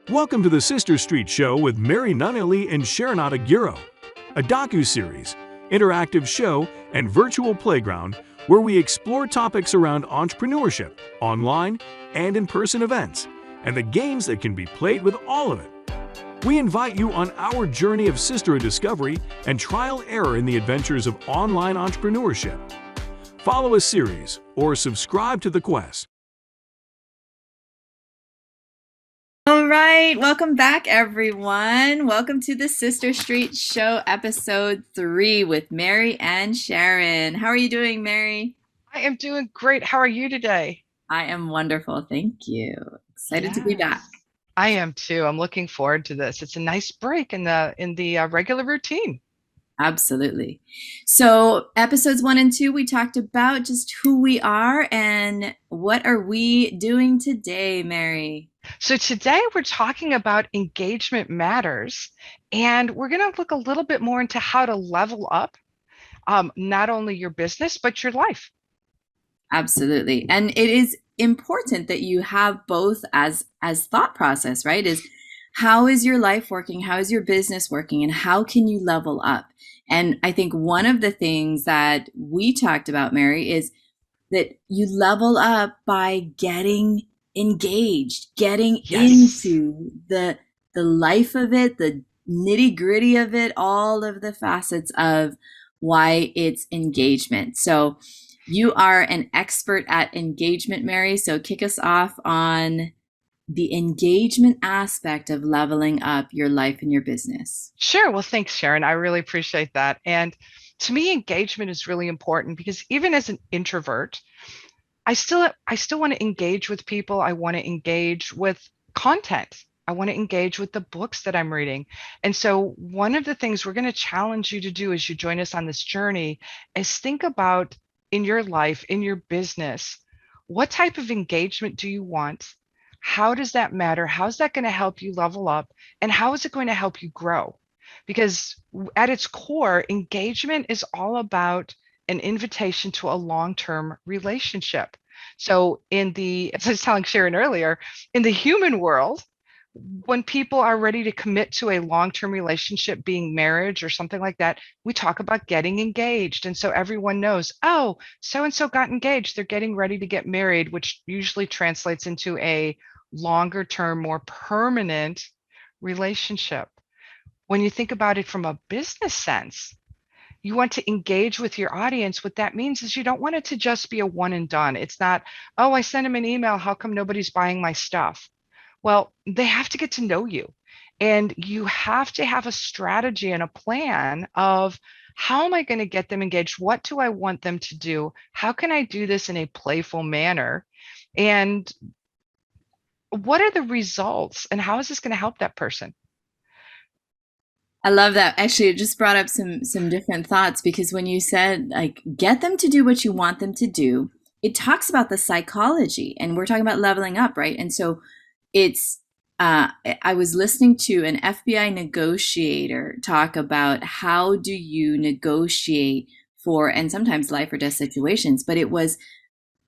Welcome to the Sister Street Show with Mary Nunnally and Sharon Aguirre, a docu-series, interactive show, and virtual playground where we explore topics around entrepreneurship, online and in-person events, and the games that can be played with all of it. We invite you on our journey of sisterhood discovery and trial error in the adventures of online entrepreneurship. Follow a series or subscribe to the quest. All right, welcome back, everyone. Welcome to the Sister Street Show, episode 3 with Mary and Sharon. How are you doing, Mary? I am doing great. How are you today? I am wonderful, thank you. Excited to be back. Yes. I am too. I'm looking forward to this. It's a nice break in the regular routine. Absolutely. So, episodes 1 and 2, we talked about just who we are and what are we doing today, Mary? So today we're talking about engagement matters, and we're going to look a little bit more into how to level up not only your business but your life. Absolutely. And it is important that you have both as thought process, right? Is how is your life working? How is your business working? And how can you level up? And I think one of the things that we talked about, Mary, is that you level up by getting engaged, getting Yes. into the life of it, the nitty-gritty of it, all of the facets of why it's engagement. So you are an expert at engagement, Mary. So kick us off on the engagement aspect of leveling up your life and your business. Sure. Well, thanks, Sharon. I really appreciate that. And to me, engagement is really important because even as an introvert, I still want to engage with people. I want to engage with content. I want to engage with the books that I'm reading. And so one of the things we're going to challenge you to do as you join us on this journey is think about in your life, in your business, what type of engagement do you want? How does that matter? How's that going to help you level up? And how is it going to help you grow? Because at its core, engagement is all about an invitation to a long-term relationship. So as I was telling Sharon earlier, in the human world, when people are ready to commit to a long-term relationship, being marriage or something like that, we talk about getting engaged. And so everyone knows, oh, so and so got engaged. They're getting ready to get married, which usually translates into a longer term, more permanent relationship. When you think about it from a business sense, you want to engage with your audience. What that means is you don't want it to just be a one and done. It's not, oh, I sent him an email. How come nobody's buying my stuff? Well, they have to get to know you. And you have to have a strategy and a plan of how am I going to get them engaged? What do I want them to do? How can I do this in a playful manner? And what are the results? And how is this going to help that person? I love that. Actually, it just brought up some different thoughts because when you said like get them to do what you want them to do, it talks about the psychology and we're talking about leveling up, right? And so it's I was listening to an FBI negotiator talk about how do you negotiate for and sometimes life or death situations, but it was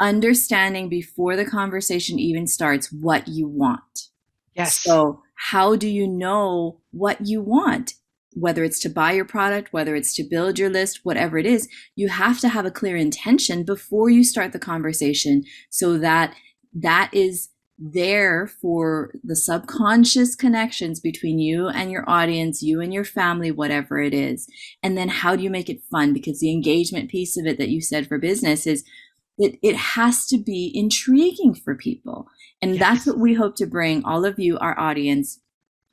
understanding before the conversation even starts what you want. Yes. So, how do you know what you want? Whether it's to buy your product, whether it's to build your list, whatever it is, you have to have a clear intention before you start the conversation so that that is there for the subconscious connections between you and your audience, you and your family, whatever it is. And then how do you make it fun? Because the engagement piece of it that you said for business is that it has to be intriguing for people. And that's Yes. what we hope to bring all of you, our audience.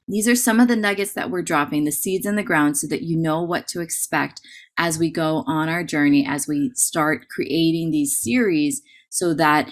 These are some of the nuggets that we're dropping, the seeds in the ground, so that you know what to expect as we go on our journey, as we start creating these series, so that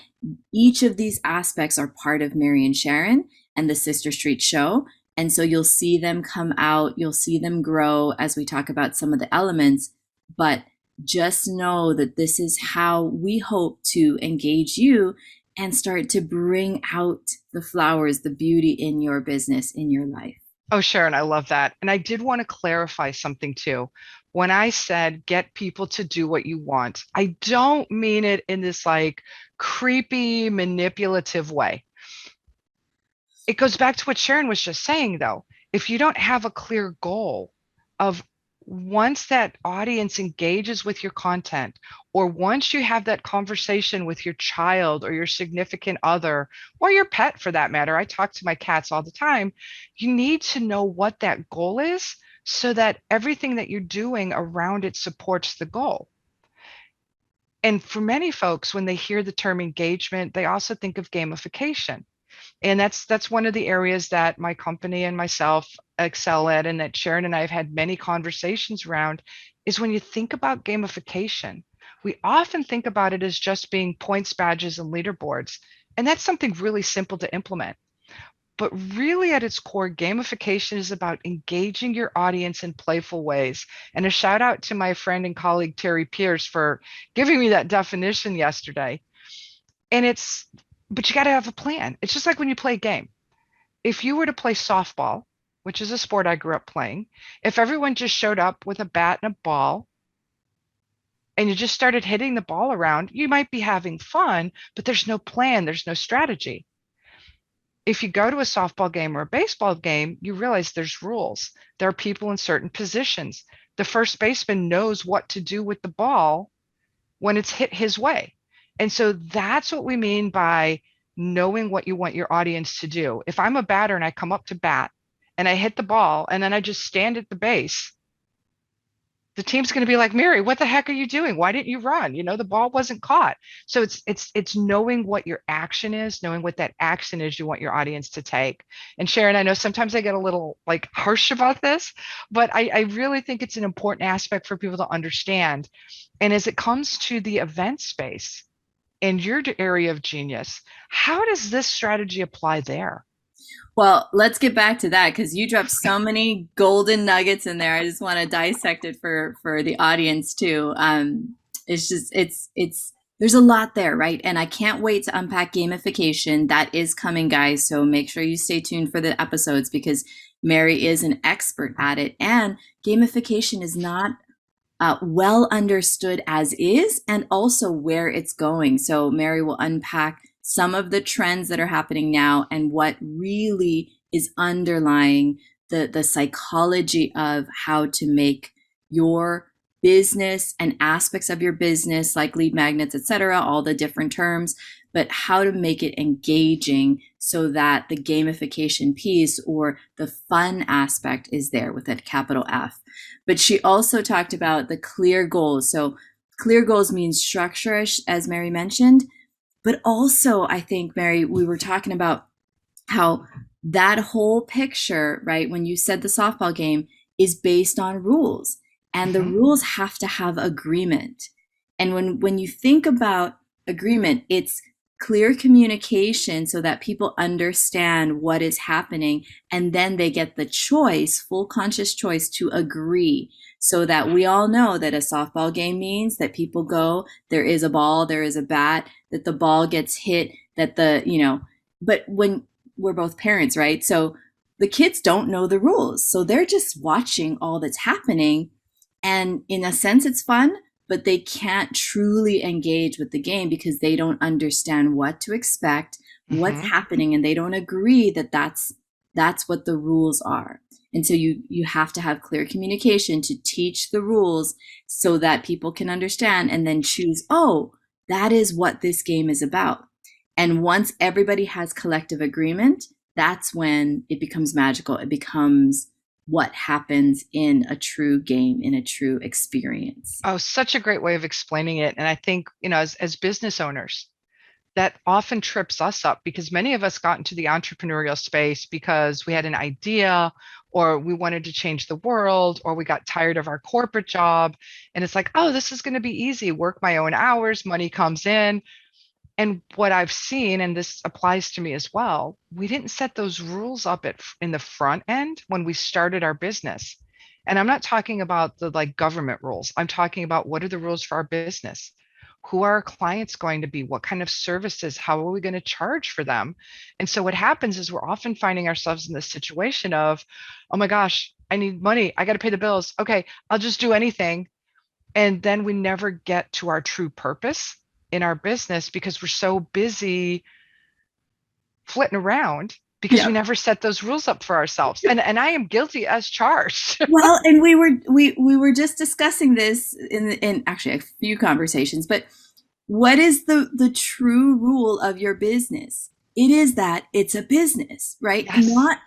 each of these aspects are part of Mary and Sharon and the Sister Street Show. And so you'll see them come out, you'll see them grow as we talk about some of the elements. But just know that this is how we hope to engage you and start to bring out the flowers, the beauty in your business, in your life. Oh, Sharon, I love that. And I did want to clarify something too. When I said get people to do what you want, I don't mean it in this like creepy, manipulative way. it goes back to what Sharon was just saying, though. If you don't have a clear goal of once that audience engages with your content, or once you have that conversation with your child or your significant other, or your pet for that matter, I talk to my cats all the time, you need to know what that goal is so that everything that you're doing around it supports the goal. And for many folks, when they hear the term engagement, they also think of gamification. And that's one of the areas that my company and myself excel at, and that Sharon and I have had many conversations around, is when you think about gamification, we often think about it as just being points, badges, and leaderboards. And that's something really simple to implement. But really, at its core, gamification is about engaging your audience in playful ways. And a shout out to my friend and colleague, Terry Pierce, for giving me that definition yesterday. And but you got to have a plan. It's just like when you play a game. If you were to play softball, which is a sport I grew up playing, if everyone just showed up with a bat and a ball and you just started hitting the ball around, you might be having fun, but there's no plan, there's no strategy. If you go to a softball game or a baseball game, you realize there's rules. There are people in certain positions. The first baseman knows what to do with the ball when it's hit his way. And so that's what we mean by knowing what you want your audience to do. If I'm a batter and I come up to bat and I hit the ball and then I just stand at the base, the team's going to be like, Mary, what the heck are you doing? Why didn't you run? The ball wasn't caught. So it's knowing what your action is, knowing what that action is you want your audience to take. And Sharon, I know sometimes I get a little like harsh about this, but I really think it's an important aspect for people to understand. And as it comes to the event space in your area of genius, how does this strategy apply there? Well, let's get back to that because you dropped so many golden nuggets in there. I just want to dissect it for the audience too. It's there's a lot there, right? And I can't wait to unpack gamification. That is coming, guys. So make sure you stay tuned for the episodes because Mary is an expert at it, and gamification is not well understood as is, and also where it's going. So Mary will unpack some of the trends that are happening now and what really is underlying the psychology of how to make your business and aspects of your business like lead magnets, etc., all the different terms, but how to make it engaging so that the gamification piece or the fun aspect is there with a capital F. But she also talked about the clear goals. So clear goals means structure, as Mary mentioned. But also, I think, Mary, we were talking about how that whole picture, right, when you said the softball game is based on rules, and the rules have to have agreement. And when you think about agreement, it's clear communication so that people understand what is happening, and then they get the choice, full conscious choice to agree. So that we all know that a softball game means that people go, there is a ball, there is a bat, that the ball gets hit, that but when we're both parents, right? So the kids don't know the rules. So they're just watching all that's happening. And in a sense, it's fun, but they can't truly engage with the game because they don't understand what to expect, what's happening, and they don't agree that that's what the rules are. And so you have to have clear communication to teach the rules so that people can understand and then choose, oh, that is what this game is about. And once everybody has collective agreement, that's when it becomes magical. It becomes what happens in a true game, in a true experience. Oh, such a great way of explaining it. And I think, as business owners, that often trips us up because many of us got into the entrepreneurial space because we had an idea or we wanted to change the world or we got tired of our corporate job. And it's like, oh, this is going to be easy. Work my own hours, money comes in. And what I've seen, and this applies to me as well, we didn't set those rules up in the front end when we started our business. And I'm not talking about the like government rules. I'm talking about what are the rules for our business? Who are our clients going to be? What kind of services? How are we going to charge for them? And so what happens is we're often finding ourselves in this situation of, oh my gosh, I need money. I got to pay the bills. Okay, I'll just do anything. And then we never get to our true purpose in our business because we're so busy flitting around because Yeah. we never set those rules up for ourselves. And I am guilty as charged. Well, and we were just discussing this in actually a few conversations, but what is the true rule of your business? It is that it's a business, right? Yes. Not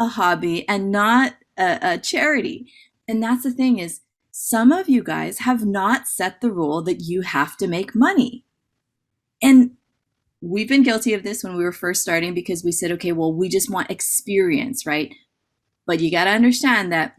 a hobby and not a charity. And that's the thing is some of you guys have not set the rule that you have to make money. And we've been guilty of this when we were first starting because we said, okay, well, we just want experience, right? But you got to understand that,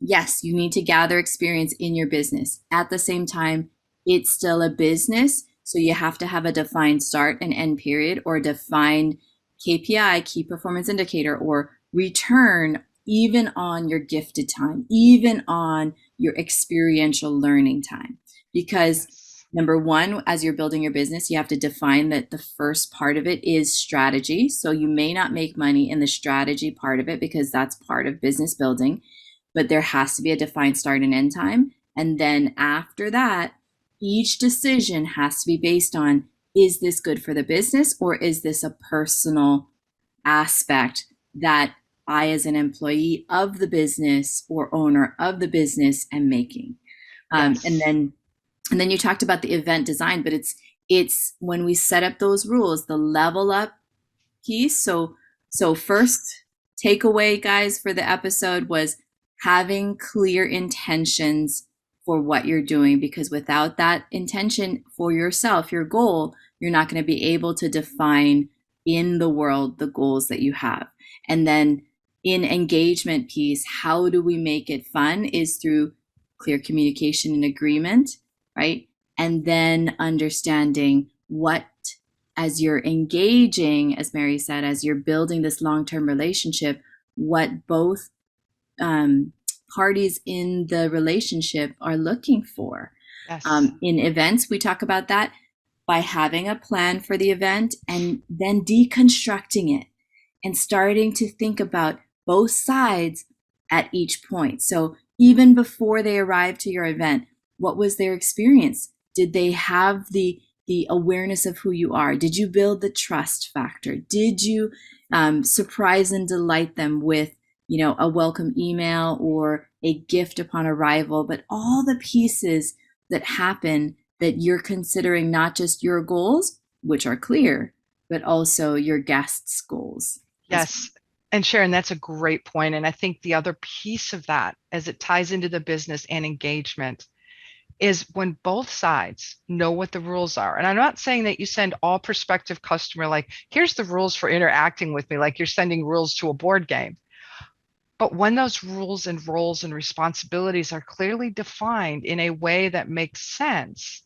yes, you need to gather experience in your business. At the same time, it's still a business. So you have to have a defined start and end period or a defined KPI, key performance indicator, or return, even on your gifted time, even on your experiential learning time. Because Yes. number one, as you're building your business, you have to define that the first part of it is strategy. So you may not make money in the strategy part of it because that's part of business building, but there has to be a defined start and end time. And then after that, each decision has to be based on, is this good for the business or is this a personal aspect that I, as an employee of the business or owner of the business, am making? Um, and Yes. then and then you talked about the event design, but it's when we set up those rules, the level up piece. So first takeaway, guys, for the episode was having clear intentions for what you're doing, because without that intention for yourself, your goal, you're not going to be able to define in the world the goals that you have. And then in engagement piece, how do we make it fun is through clear communication and agreement, right? And then understanding what, as you're engaging, as Mary said, as you're building this long-term relationship, what both um, parties in the relationship are looking for. Yes. In events, we talk about that by having a plan for the event and then deconstructing it and starting to think about both sides at each point. So even before they arrive to your event, what was their experience? Did they have the awareness of who you are? Did you build the trust factor? Did you surprise and delight them with, a welcome email or a gift upon arrival? But all the pieces that happen that you're considering not just your goals, which are clear, but also your guests' goals as well. Yes. And Sharon, that's a great point. And I think the other piece of that, as it ties into the business and engagement, is when both sides know what the rules are. And I'm not saying that you send all prospective customer, like, here's the rules for interacting with me, like you're sending rules to a board game. But when those rules and roles and responsibilities are clearly defined in a way that makes sense,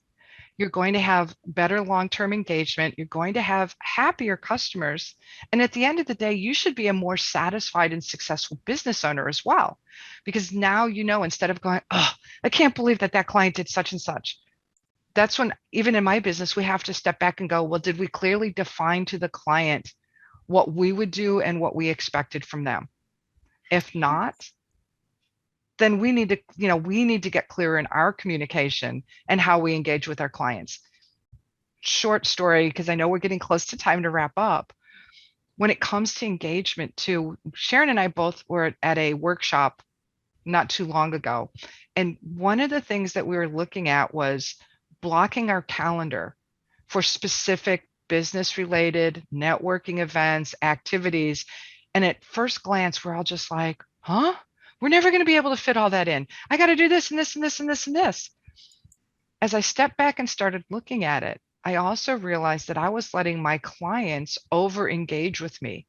you're going to have better long-term engagement. You're going to have happier customers. And at the end of the day, you should be a more satisfied and successful business owner as well. Because now, instead of going, oh, I can't believe that client did such and such. That's when, even in my business, we have to step back and go, well, did we clearly define to the client what we would do and what we expected from them? If not, then we need to get clearer in our communication and how we engage with our clients. Short story, because I know we're getting close to time to wrap up. When it comes to engagement too, Sharon and I both were at a workshop not too long ago. And one of the things that we were looking at was blocking our calendar for specific business related networking events, activities. And at first glance, we're all just like, huh? We're never going to be able to fit all that in. I got to do this and this and this and this and this. As I stepped back and started looking at it, I also realized that I was letting my clients over engage with me.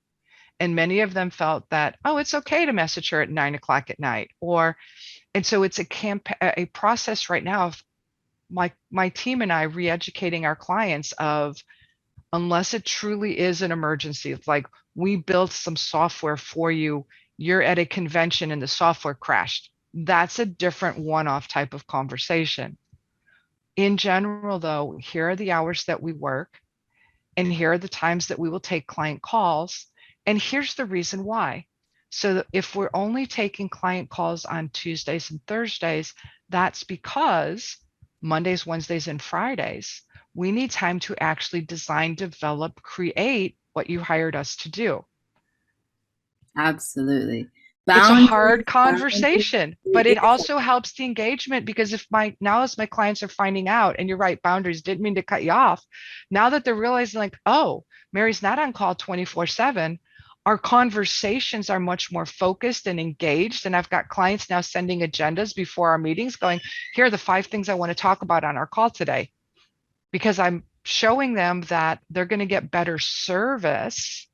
And many of them felt that, oh, it's okay to message her at 9 o'clock at night. And so it's a process right now of my team and I re-educating our clients of, unless it truly is an emergency, it's like we built some software for you, you're at a convention and the software crashed. That's a different one-off type of conversation. In general, though, here are the hours that we work, and here are the times that we will take client calls. And here's the reason why. So if we're only taking client calls on Tuesdays and Thursdays, that's because Mondays, Wednesdays, and Fridays, we need time to actually design, develop, create what you hired us to do. Absolutely. It's a Boundaries, hard boundaries. conversation, but it also helps the engagement because if as my clients are finding out, and you're right, boundaries, didn't mean to cut you off. Now that they're realizing like, oh, Mary's not on call 24/7, our conversations are much more focused and engaged. And I've got clients now sending agendas before our meetings going, here are the 5 things I want to talk about on our call today, because I'm showing them that they're going to get better service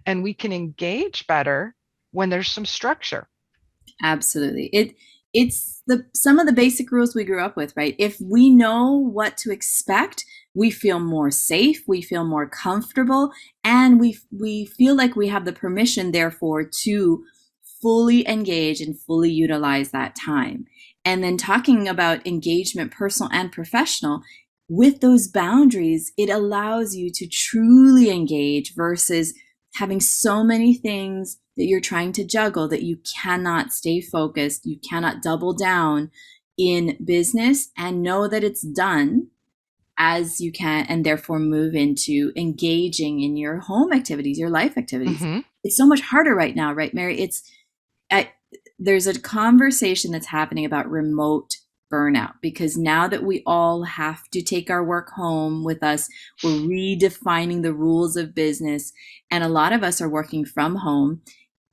and we can engage better when there's some structure. Absolutely. It's some of the basic rules we grew up with, right? If we know what to expect, we feel more safe, we feel more comfortable, and we feel like we have the permission, therefore, to fully engage and fully utilize that time. And then talking about engagement, personal and professional, with those boundaries, it allows you to truly engage versus having so many things that you're trying to juggle that you cannot stay focused, you cannot double down in business and know that it's done as you can, and therefore move into engaging in your home activities, your life activities. Mm-hmm. It's so much harder right now, right, Mary? There's a conversation that's happening about remote burnout, because now that we all have to take our work home with us, we're redefining the rules of business, and a lot of us are working from home.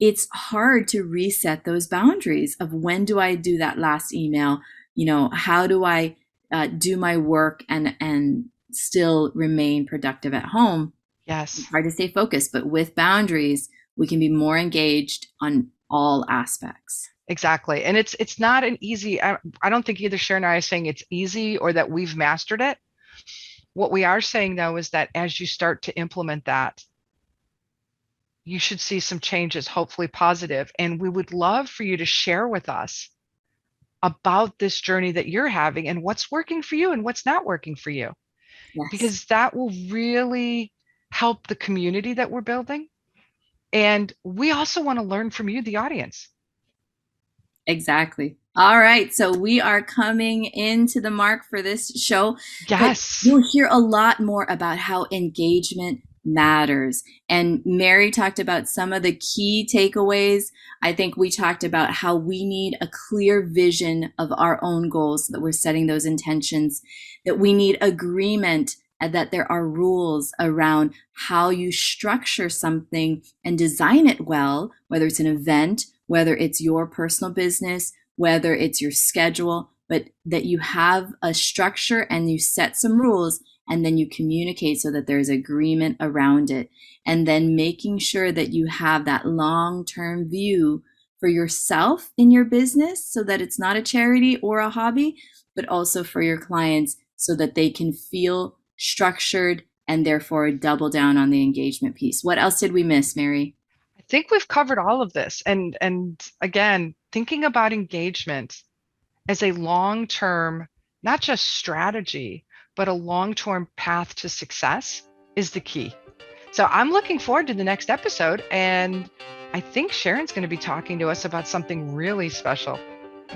It's hard to reset those boundaries of when do I do that last email? How do I do my work and still remain productive at home? Yes. It's hard to stay focused, but with boundaries, we can be more engaged on all aspects. Exactly. And it's not an easy, I don't think either Sharon and I are saying it's easy or that we've mastered it. What we are saying though is that as you start to implement that, you should see some changes, hopefully positive. And we would love for you to share with us about this journey that you're having and what's working for you and what's not working for you. Yes. Because that will really help the community that we're building. And we also want to learn from you, the audience. Exactly. All right. So we are coming into the mark for this show. Yes. But you'll hear a lot more about how engagement matters. And Mary talked about some of the key takeaways. I think we talked about how we need a clear vision of our own goals, so that we're setting those intentions, that we need agreement, and that there are rules around how you structure something and design it well, whether it's an event, whether it's your personal business, whether it's your schedule, but that you have a structure and you set some rules and then you communicate so that there's agreement around it. And then making sure that you have that long-term view for yourself in your business so that it's not a charity or a hobby, but also for your clients so that they can feel structured and therefore double down on the engagement piece. What else did we miss, Mary? I think we've covered all of this. And again, thinking about engagement as a long-term, not just strategy, but a long-term path to success is the key. So I'm looking forward to the next episode. And I think Sharon's going to be talking to us about something really special.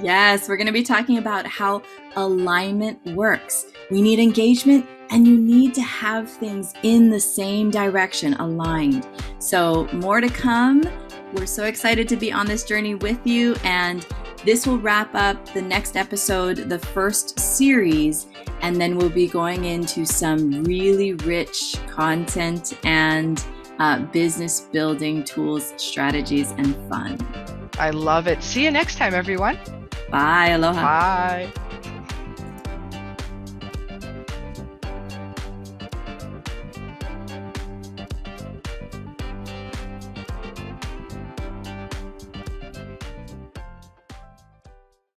Yes, we're going to be talking about how alignment works. We need engagement and you need to have things in the same direction, aligned. So more to come. We're so excited to be on this journey with you. And this will wrap up the next episode, the first series. And then we'll be going into some really rich content and business building tools, strategies, and fun. I love it. See you next time, everyone. Bye. Aloha. Bye.